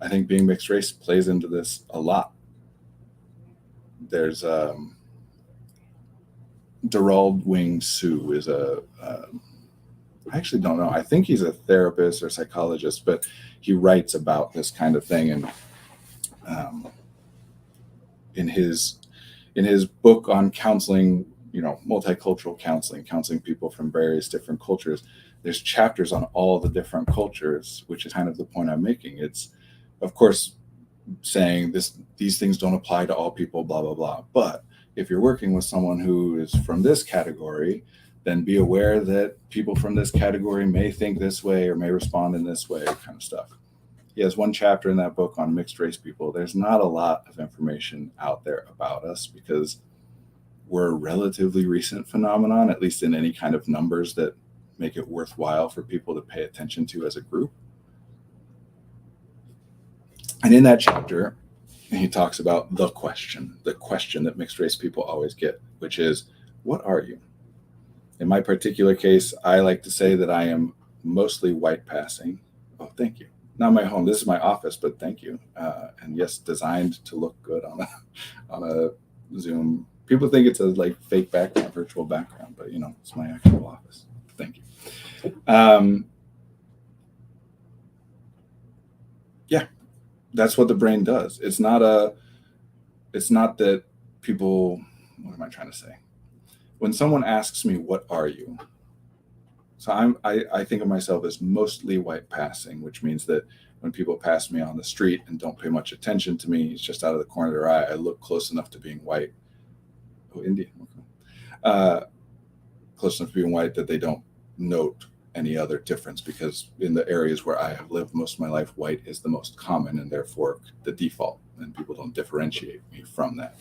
I think being mixed race plays into this a lot. There's Gerald Wing Sue is I actually don't know. I think he's a therapist or psychologist, but he writes about this kind of thing. And in his book on counseling, multicultural counseling people from various different cultures, there's chapters on all the different cultures, which is kind of the point I'm making. It's, of course, saying these things don't apply to all people, blah, blah, blah. But if you're working with someone who is from this category, then be aware that people from this category may think this way or may respond in this way, kind of stuff. He has one chapter in that book on mixed race people. There's not a lot of information out there about us because we're a relatively recent phenomenon, at least in any kind of numbers that make it worthwhile for people to pay attention to as a group. And in that chapter, he talks about the question that mixed race people always get, which is, what are you? In my particular case, I like to say that I am mostly white passing. Oh, thank you. Not my home. This is my office, but thank you. And yes, designed to look good on a Zoom. People think it's a fake background, virtual background, but it's my actual office. Thank you. Yeah, that's what the brain does. It's not that people. What am I trying to say? When someone asks me, what are you? So I think of myself as mostly white passing, which means that when people pass me on the street and don't pay much attention to me, it's just out of the corner of their eye, I look close enough to being white. Oh, Indian. Okay. Close enough to being white that they don't note any other difference, because in the areas where I have lived most of my life, white is the most common and therefore the default, and people don't differentiate me from that.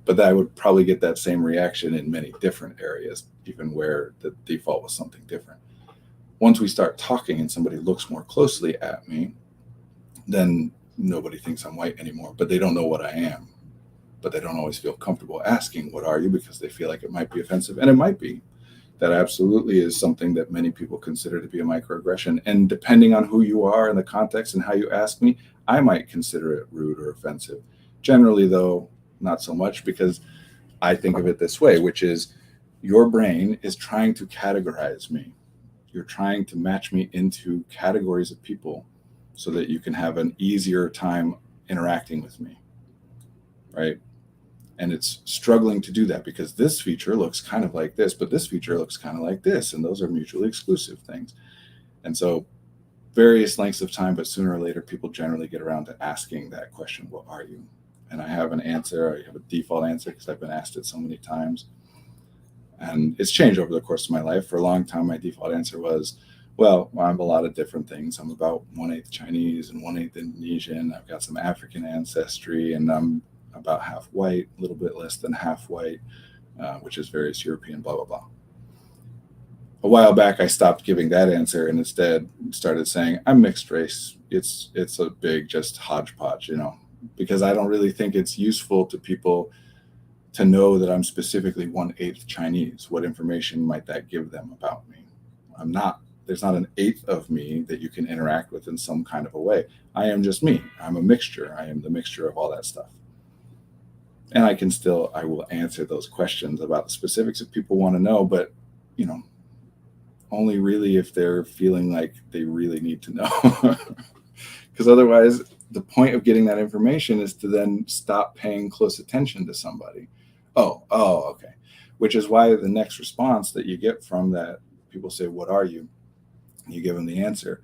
But I would probably get that same reaction in many different areas, even where the default was something different. Once we start talking and somebody looks more closely at me, then nobody thinks I'm white anymore, but they don't know what I am. But they don't always feel comfortable asking, what are you? Because they feel like it might be offensive. And it might be. That absolutely is something that many people consider to be a microaggression. And depending on who you are and the context and how you ask me, I might consider it rude or offensive. Generally, though, not so much, because I think of it this way, which is your brain is trying to categorize me. You're trying to match me into categories of people so that you can have an easier time interacting with me, right? And it's struggling to do that because this feature looks kind of like this, but this feature looks kind of like this, and those are mutually exclusive things. And so various lengths of time, but sooner or later, people generally get around to asking that question, what are you? And I have an answer. I have a default answer because I've been asked it so many times. And it's changed over the course of my life. For a long time, my default answer was, well, I'm a lot of different things. I'm about 1/8 Chinese and 1/8 Indonesian. I've got some African ancestry, and I'm about half white, a little bit less than half white, which is various European, blah, blah, blah. A while back, I stopped giving that answer and instead started saying, I'm mixed race. It's a big just hodgepodge, because I don't really think it's useful to people to know that I'm specifically 1/8 Chinese. What information might that give them about me? There's not an eighth of me that you can interact with in some kind of a way. I am just me. I'm a mixture. I am the mixture of all that stuff. And I will answer those questions about the specifics if people want to know, but, only really if they're feeling like they really need to know. Because otherwise, the point of getting that information is to then stop paying close attention to somebody. Okay. Which is why the next response that you get from that, people say, what are you? And you give them the answer.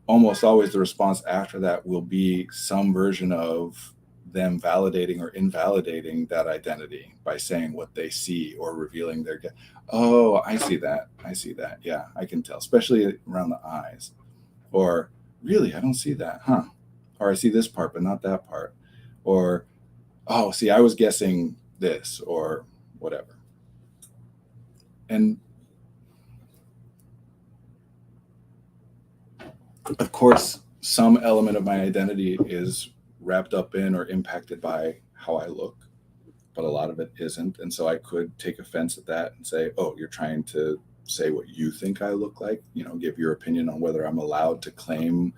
Almost always the response after that will be some version of them validating or invalidating that identity by saying what they see or revealing their, oh, I see that. Yeah, I can tell, especially around the eyes. Or, really, I don't see that, huh? Or I see this part, but not that part. Or, oh, see, I was guessing this, or whatever. And of course, some element of my identity is wrapped up in or impacted by how I look, but a lot of it isn't. And so I could take offense at that and say, oh, you're trying to say what you think I look like, give your opinion on whether I'm allowed to claim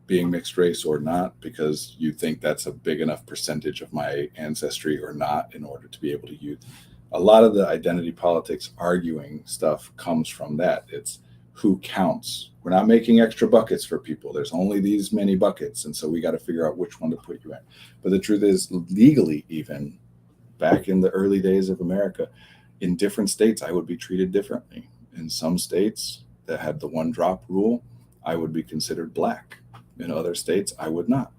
being mixed race or not, because you think that's a big enough percentage of my ancestry or not in order to be able to use. A lot of the identity politics arguing stuff comes from that. It's who counts. We're not making extra buckets for people. There's only these many buckets. And so we got to figure out which one to put you in. But the truth is, legally, even back in the early days of America, in different states, I would be treated differently. In some states that had the one drop rule, I would be considered black. In other states, I would not,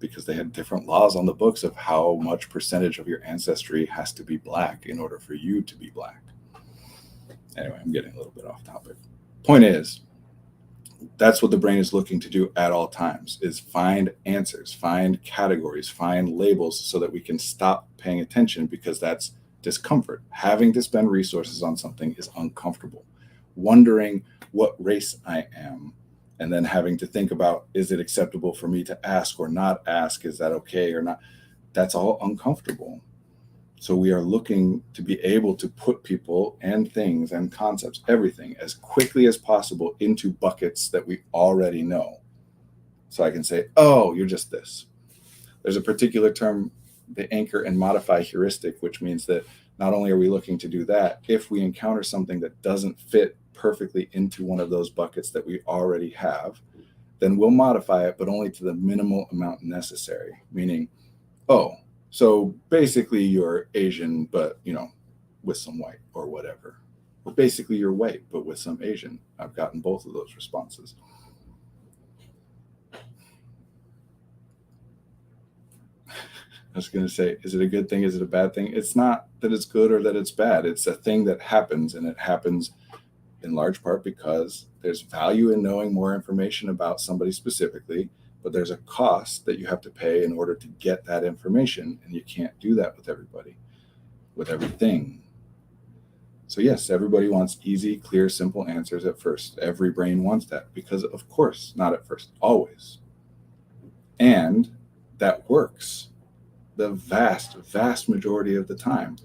because they had different laws on the books of how much percentage of your ancestry has to be black in order for you to be black. Anyway, I'm getting a little bit off topic. Point is, that's what the brain is looking to do at all times, is find answers, find categories, find labels so that we can stop paying attention, because that's discomfort. Having to spend resources on something is uncomfortable. Wondering what race I am, and then having to think about, is it acceptable for me to ask or not ask? Is that okay or not? That's all uncomfortable. So we are looking to be able to put people and things and concepts, everything, as quickly as possible into buckets that we already know. So I can say, oh, you're just this. There's a particular term, the anchor and modify heuristic, which means that not only are we looking to do that, if we encounter something that doesn't fit perfectly into one of those buckets that we already have, then we'll modify it, but only to the minimal amount necessary. Meaning, oh, so basically you're Asian, but with some white or whatever. Or basically you're white, but with some Asian. I've gotten both of those responses. I was going to say, is it a good thing? Is it a bad thing? It's not that it's good or that it's bad. It's a thing that happens, and it happens in large part because there's value in knowing more information about somebody specifically, but there's a cost that you have to pay in order to get that information, and you can't do that with everybody, with everything. So yes, everybody wants easy, clear, simple answers at first. Every brain wants that because, of course, not at first, always. And that works the vast, vast majority of the time.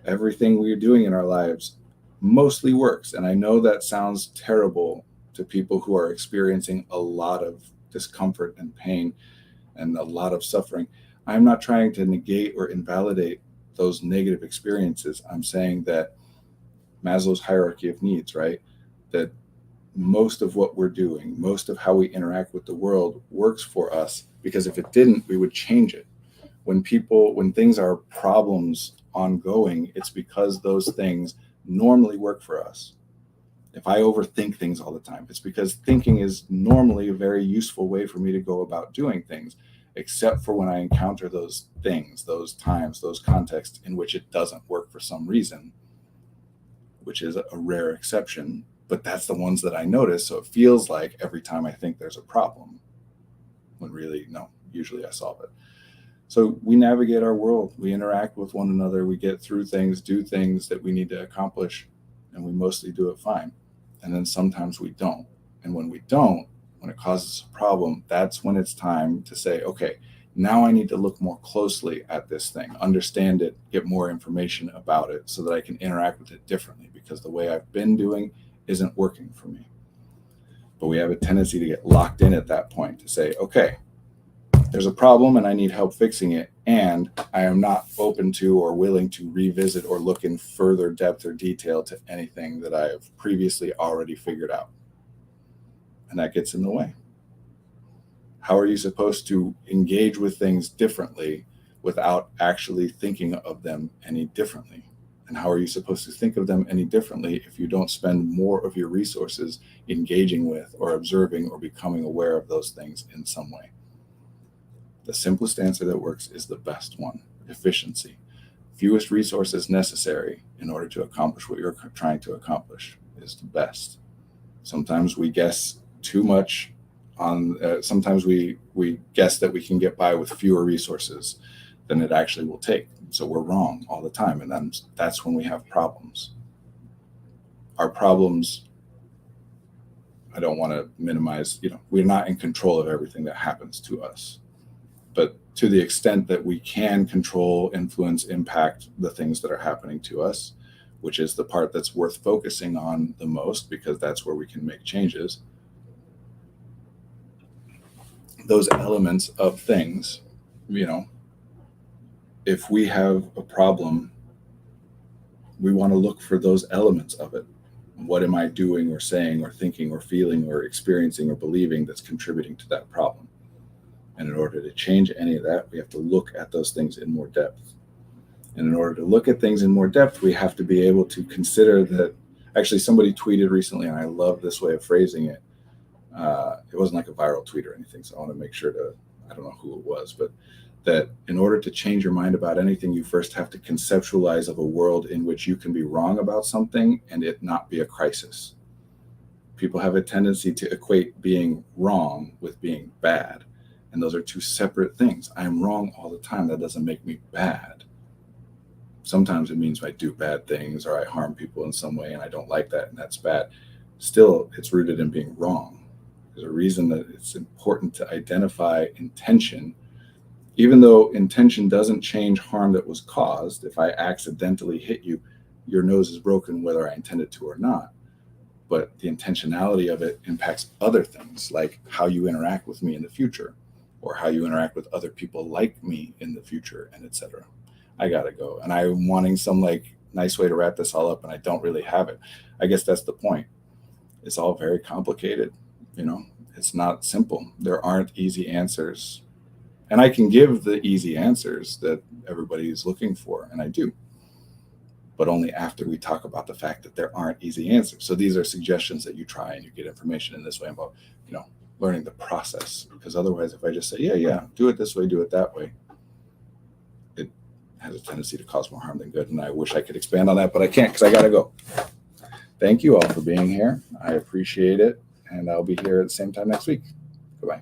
Everything we're doing in our lives mostly works. And I know that sounds terrible to people who are experiencing a lot of discomfort and pain and a lot of suffering. I'm not trying to negate or invalidate those negative experiences. I'm saying that Maslow's hierarchy of needs, right? That most of what we're doing, most of how we interact with the world works for us, because if it didn't, we would change it. When things are problems ongoing, it's because those things normally work for us. If I overthink things all the time, it's because thinking is normally a very useful way for me to go about doing things, except for when I encounter those things, those times, those contexts in which it doesn't work for some reason, which is a rare exception, but that's the ones that I notice. So it feels like every time I think there's a problem, when really, no, usually I solve it. So we navigate our world, we interact with one another, we get through things, do things that we need to accomplish, and we mostly do it fine. And then sometimes we don't. And when we don't, when it causes a problem, that's when it's time to say, okay, now I need to look more closely at this thing, understand it, get more information about it so that I can interact with it differently, because the way I've been doing isn't working for me. But we have a tendency to get locked in at that point to say, okay, there's a problem and I need help fixing it, and I am not open to or willing to revisit or look in further depth or detail to anything that I have previously already figured out. And that gets in the way. How are you supposed to engage with things differently without actually thinking of them any differently? And how are you supposed to think of them any differently if you don't spend more of your resources engaging with or observing or becoming aware of those things in some way? The simplest answer that works is the best one: efficiency. Fewest resources necessary in order to accomplish what you're trying to accomplish is the best. Sometimes we guess too much on, sometimes we guess that we can get by with fewer resources than it actually will take. So we're wrong all the time. And then that's when we have problems. Our problems, I don't want to minimize, we're not in control of everything that happens to us. But to the extent that we can control, influence, impact the things that are happening to us, which is the part that's worth focusing on the most, because that's where we can make changes. Those elements of things, if we have a problem, we want to look for those elements of it. What am I doing or saying or thinking or feeling or experiencing or believing that's contributing to that problem? And in order to change any of that, we have to look at those things in more depth. And in order to look at things in more depth, we have to be able to consider that. Actually, somebody tweeted recently, and I love this way of phrasing it. It wasn't like a viral tweet or anything, so I want to make sure I don't know who it was, but that in order to change your mind about anything, you first have to conceptualize of a world in which you can be wrong about something and it not be a crisis. People have a tendency to equate being wrong with being bad. And those are two separate things. I'm wrong all the time. That doesn't make me bad. Sometimes it means I do bad things or I harm people in some way and I don't like that, and that's bad. Still, it's rooted in being wrong. There's a reason that it's important to identify intention. Even though intention doesn't change harm that was caused, if I accidentally hit you, your nose is broken whether I intended to or not. But the intentionality of it impacts other things, like how you interact with me in the future, or how you interact with other people like me in the future, and etc. I gotta go. And I'm wanting some nice way to wrap this all up, and I don't really have it. I guess that's the point. It's all very complicated. It's not simple. There aren't easy answers. And I can give the easy answers that everybody is looking for, and I do. But only after we talk about the fact that there aren't easy answers. So these are suggestions that you try and you get information in this way about, learning the process. Because otherwise, if I just say, yeah, do it this way, do it that way, it has a tendency to cause more harm than good. And I wish I could expand on that, but I can't because I got to go. Thank you all for being here. I appreciate it. And I'll be here at the same time next week. Goodbye.